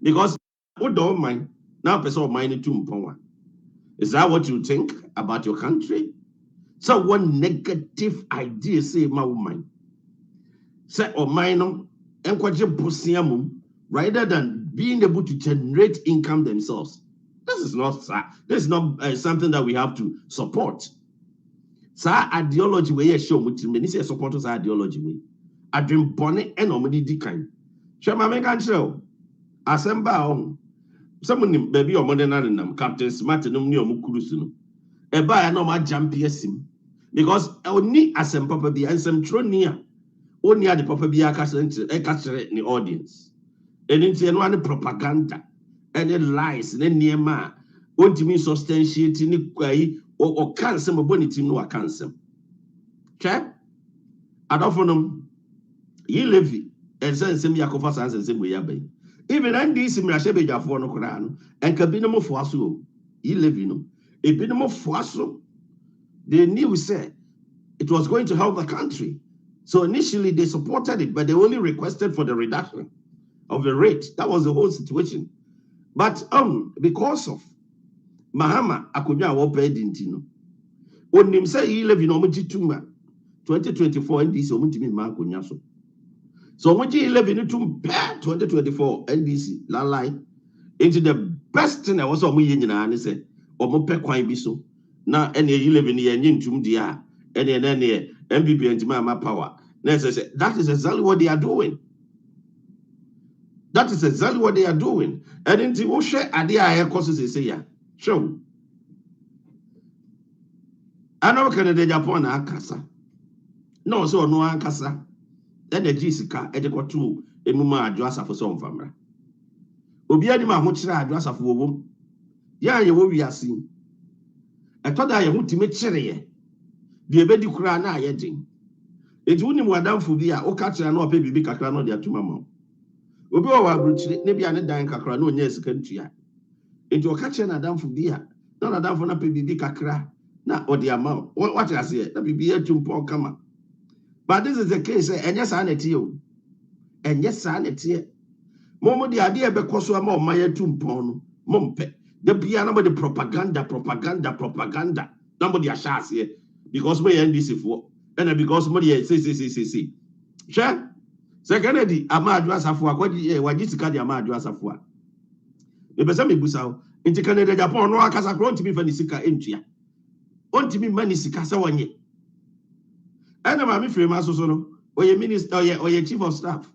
Because who don't mind now person of mind to mpon. Is that what you think about your country? So one negative idea say my woman. Say or minor and rather than being able to generate income themselves. This is not something that we have to support. Sa ideology we show mutim many say support us ideology we. Adwin bone and omedi di kan. Hwe ma me kan kire asemba on. Someone baby or modern nam Captain Smart no ni omukuru no. Eba ya no ma jump yesim because oni asem papa bi ansem tro ni a oni ade papa bi aka kire ni audience. Eni no an propaganda any lies ne niema ontimi substantiate ni kwai o cancel mo boni tim no wa cancel. Che adofonom yi levi ensem yakofa sansem we yabai. Even NDC mirashe bejafo no kra no enka bi no mo foaso yi levi no e bi no mo foaso. They knew said it was going to help the country. So initially they supported it, but they only requested for the reduction of the rate. That was the whole situation. But because of Mahama Akunya Wope Dintino, when him say he live in Omutituma 2024 NDC Omutimi Mankunyaso. So when he live in 2024 NDC la lie into the best thing I was on me and say Omope Kwai Biso. Now any you live in the engine tum dia any MPP and Mama power. That is exactly what they are doing. That is exactly what they are doing. And in the share idea air courses say ya. Show. I know Canada Japan akasa. No, so no akasa. Then the Jessica edeko emuma adwasa for some famra. Obi ani ma ho kire adwasa for wom. Ya ye wo wiase. I thought I would make sure the ebedi kura na aye din. Eti woni mu adamfo bi a o ka kire na ope bibi kakra no de atuma ma. Obi o wa bruchire ne bia ne dan kakra na onya sika ntua. Eti o ka kire na adamfo bi a na adamfo na pe bibi kakra na o de ama. What I say na bibi atumpo kama. But this is the case enye sa na tie o. Enye sa na tie. Momo de ade e be koso ama o maye tumpo no. Mompe. The piano the propaganda. Nobody ashares here because we NDC for and because somebody say. Sure. Secondly, Amadu Asafua, what is the Amadu Asafua? The Besame Busao, into Canada, Japan, no Akasa, grown to be Fanisika Intia. On to be Manisika Sawanye. And I'm a free masono, or your minister, or your chief of staff.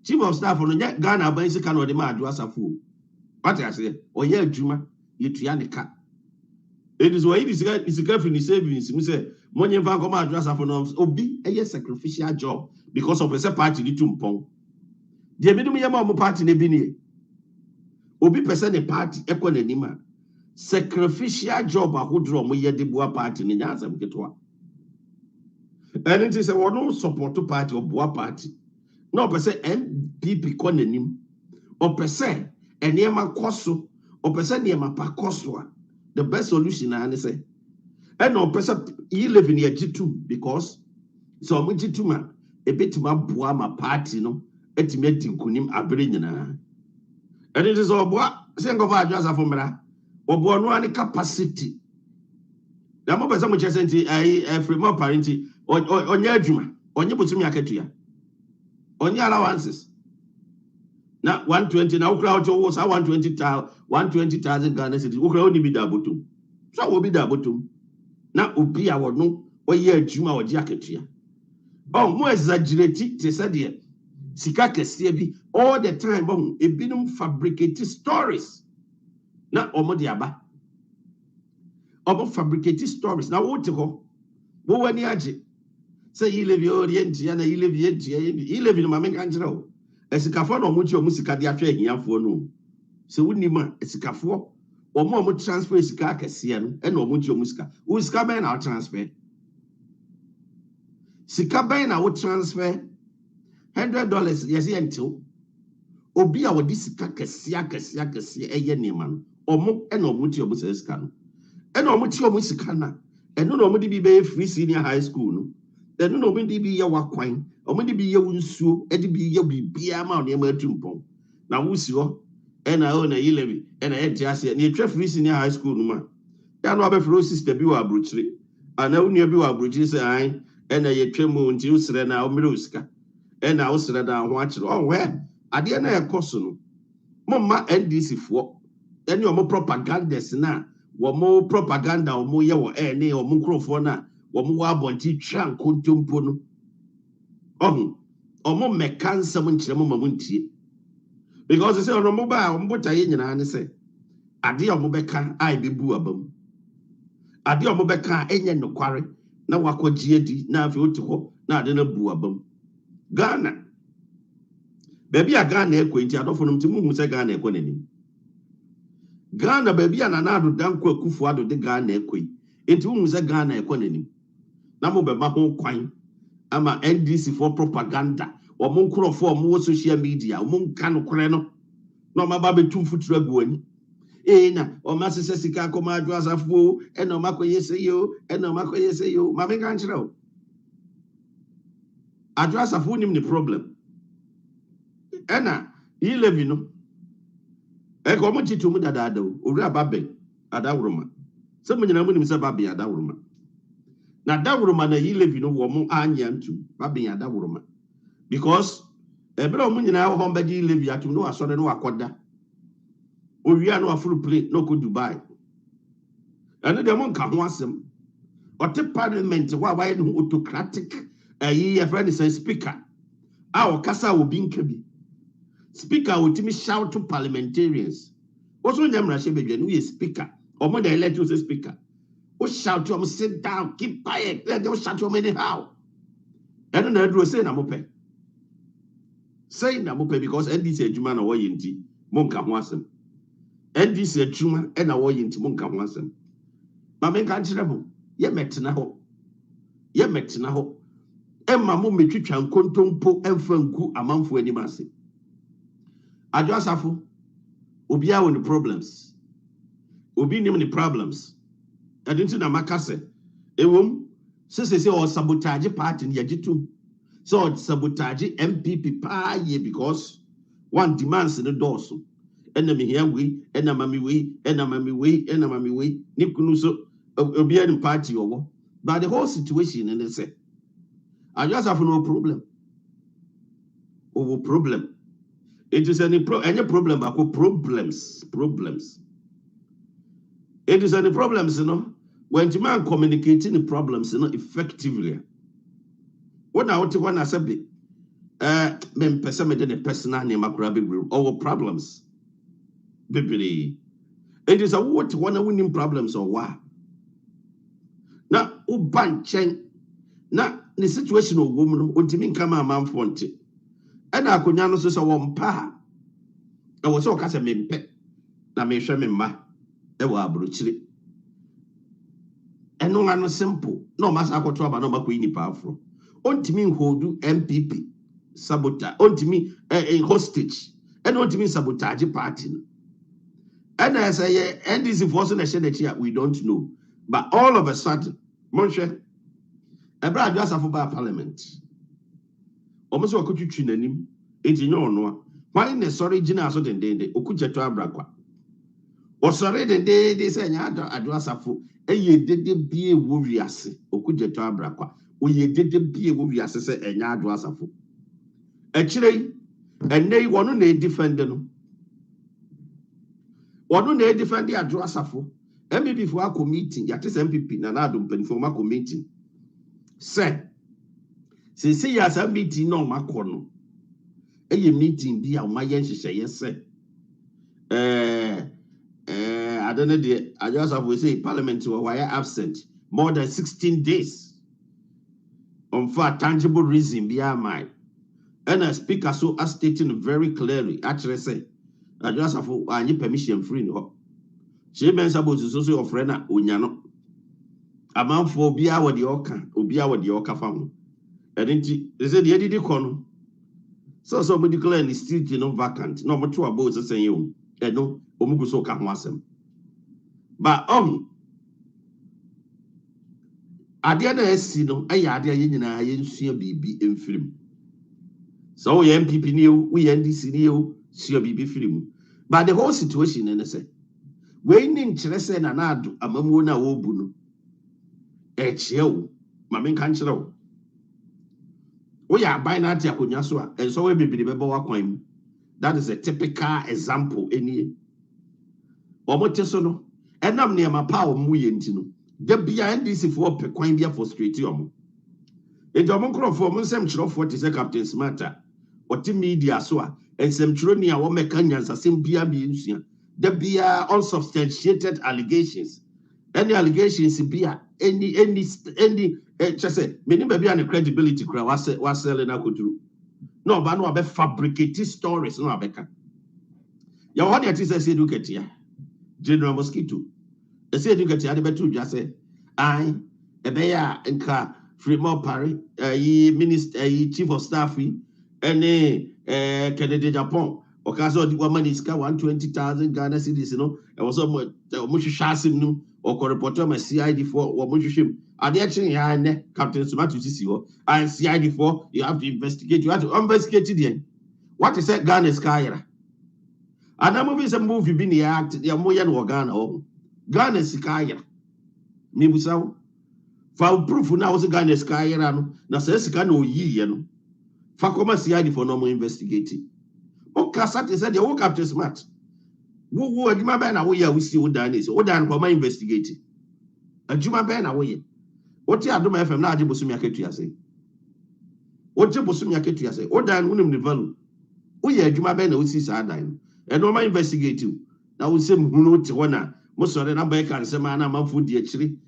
Chief of staff on the Ghana, Basican or the Madu Asafu. What I say, or yeah, Juma, you trianica. It is why it is a girlfriend savings. We say, money and Vanco address for norms, obi a sacrificial job because of a party to Tumpong. The Abidumia party nebini. Obi person a party, equanima. Sacrificial job, a who draw me the Boa party in Yazam Ketwa. And it is a one support to party or Boa party. No, per se MPP conanim or per se. And near my coso, or person near my pacoswa, the best solution, I say. And no person, you live in your G2 because so I'm G2 a bit my boama party, no, etimating kunim abridina. And it is all what saying of our just for me, or born capacity. The more person which I sent a free more parenting or your juma, on your Putumia Nketia, on your allowances. Now 120 now crowd was 120,000 Ghana city. Who can only be double to? So will be double to. Now Ubi I would know or year Juma or jacket here. Oh, more exaggerated, they said here. Sikake Sebi all the time. Bon, a binum fabricated stories. Now Omodiaba. About fabricated stories. Now what to go? What when you say you live your Orientia, you live you live in Mamma Angelo. Esikafo no muchi omusika de atwa ehiafo no se wunima esikafo omo mo transfer esika akese no e na omuchi omusika wo sika ben na transfer sika ben na wo transfer $100 yes until obi a wo di sika akese eye nema no omo e na omuchi omusa esika no e na omuchi omusika na e no na omudi bi be free senior high school no e no na omudi bi ye wakwan omudi bi ye wunsuo e di bi ye bibia ma o ne ma atumpon na wusi ho ena o na yilebi ena entiase na etwa free senior high school numa ya no abefro sister bi wa abrochire ana unua bi wa abrochire se an ena yetwa mu nti usre na omire usika ena usre da ho akire oh we ade na ekoso no momma NDC fo ene omo propagandas na wo propaganda omo ye wo ene omo nkrofo na wo wa abonti twa nkontompo no omo meka nsam nkyere mo mamuntie because say ono mo ba omo botaye nyina ne say ade omo beka ai bebu abam ade omo beka enye nokware na wakogie di na afi otu ho na ade na bu abam Ghana baby a Ghana ekwenti adofo no mtimu hu say Ghana ekwonanim Ghana baby a nana ado danko akufu ado de Ghana ekwi enti hu say Ghana ekwonanim na mo be ma ho kwan ama NDC for propaganda omo nkrofo omo social media omo nka no kore no na ma ba betum futuro aguani na o ma sese sika akoma adwo asafo na o makoye seyo na o makoye seyo ma me kan kire o adwo asafo nim ni problem na yilevi no ko mo titu mu dada adawo owura babe adawroma se mo nyina mu nim se babe adawroma na adawroma na yilevi no wo mo anya ntu babe adawroma because ebere mo nyina ho mbagi yilevi atum no asore no akoda owia no afuru plane no ko Dubai ene de mo nka ho asem ote parliament wa no autocratic ye friend say speaker our kasa obi nkabi speaker otimi shout to parliamentarians also nyamra she bedwe no ye speaker omo dey elect you say speaker o shout to sit down keep quiet let them shout to anyhow ene na aduro say na mo pe because NDC adwuma na wo yinti mo nka ho asem NDC adwuma e na wo yinti mo nka ho asem ma me nka kire mo ye metena ho emma mo metwitwa nkontompo emfa nku amanfo anim ase adwo asafo obi a won problems obi nim ni problems adinti na makase ewom sese o sabotage party ni yagitum so sabotage MPP pa ye because one demands the doors enemy here we enemy we ni kunu so obi an party owo but the whole situation in say I just have no problem over problem. It is any problem about problems. It is any problems, when the man communicating the problems, effectively. What I want to say, men the personal name over problems. It is a what one winning problems or what? Now, ubanchen, now the situation of woman, ultimate come a man fonte. And I could not say one pa. I was so cast a mempe. Na me shame ma. Ewa abrochire. And no one simple. No master ko trouble no makwini powerful. Ontimi hold MPP sabotage. Ontimi a hostage. And ontimi sabotage party. And I say and this forcing a shade we don't know. But all of a sudden, Monshe, Ebra just have about parliament. Almost what could you tune him? It's in your no. Why in the sorry Gina so then they could to Abrakwa? Or sorry then they say address a fool. And ye did be a warriors, or could you to Abrakwa? Or ye did be a warriors, and address a fool. Actually, and they want to defend them. One day defend the address a fool. MPP before our meeting, yet is MPP, Nanadum, pen for my meeting. Say, see as a meeting no macono. A meeting be a my yes, sir. I don't know, I just have to say parliament were absent more than 16 days. On for tangible reason beyond mine. And a speaker so as stating very clearly, actually say, I just have any permission free no. She means about the social of Rena, Unyano. A man for Bia with the Oka family. And they said, the Eddie Corner. So somebody declare the street, vacant. No more two about the same. And no, Omuguso can wasem. But at the other sino, I had a yin and I ain't be in film. So we MPP new, we NDC new, see a BB film. But the whole situation in say, when in Chelsea and Addo, a mamona wobuno, Mamin Canchero. We are buying at Yakunyaswa, and so we be the Beba. That is a typical example. Any Omotesono, and I'm near my power muyentino. The behind this if what Pequine be frustrated. A Domocro for Muslim Chrof, what is a Captain Smarter, or Tim Media Soa, and some Tronia or Mecanians are same Bia Biusia. There be unsubstantiated allegations. Any allegations be any just say, many baby and credibility crowd was selling I could do. No, but no about fabricated stories, no Abeka. Your what it is Nketia. General Mosquito. I said Nketia, the better just say, I a bear and car. Fremont Paris, minister, chief of staff, and Kennedy Japan. Okazo the woman is 120,000 Ghana cedis, you know. I was almost Shasim or reporter my CID4 or Mushim. And actually, Captain Sumattu CCO and CID4, you have to investigate. You have to investigate it. What is that Ghana Skyra? And that movie is a movie being the act, the Amoyan or Ghana. Ghana Skyra. Mibusao. For proof now was a Ghana Skyra. Now says Ghana ye, no. For come CID for normal investigating. Okay, Sat said, you woke up to smart. Who are Juma Ben away? We see what Dan is. What Dan for investigating. A Juma Ben away. What you do my FM now, Jibusumia Ketia say. What Jibusumia Ketia say? What Dan wouldn't develop. We are Juma Ben, we see Sardine. And no man investigating. Now we say, who know Tiwana. Most of the number can say, man, I'm food actually.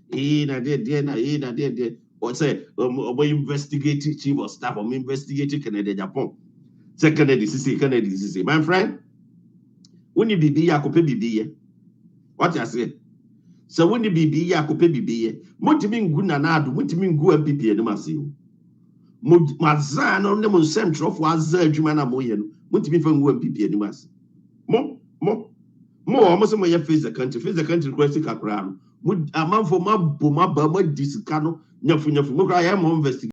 Or say, we investigate chief of staff, or investigate Canada, Japan. Say Kennedy, my friend. When you be a copy be what I say. So when you be a copy be Motimin Gunanado, Motimin Gu MPP and Massio. Mazan on the central was Jumana Moyen, Motimin from MPP and Mass. More, almost my face the country question crown. Would a man for my Boma Burma Discano, Nyafu, I am investigation.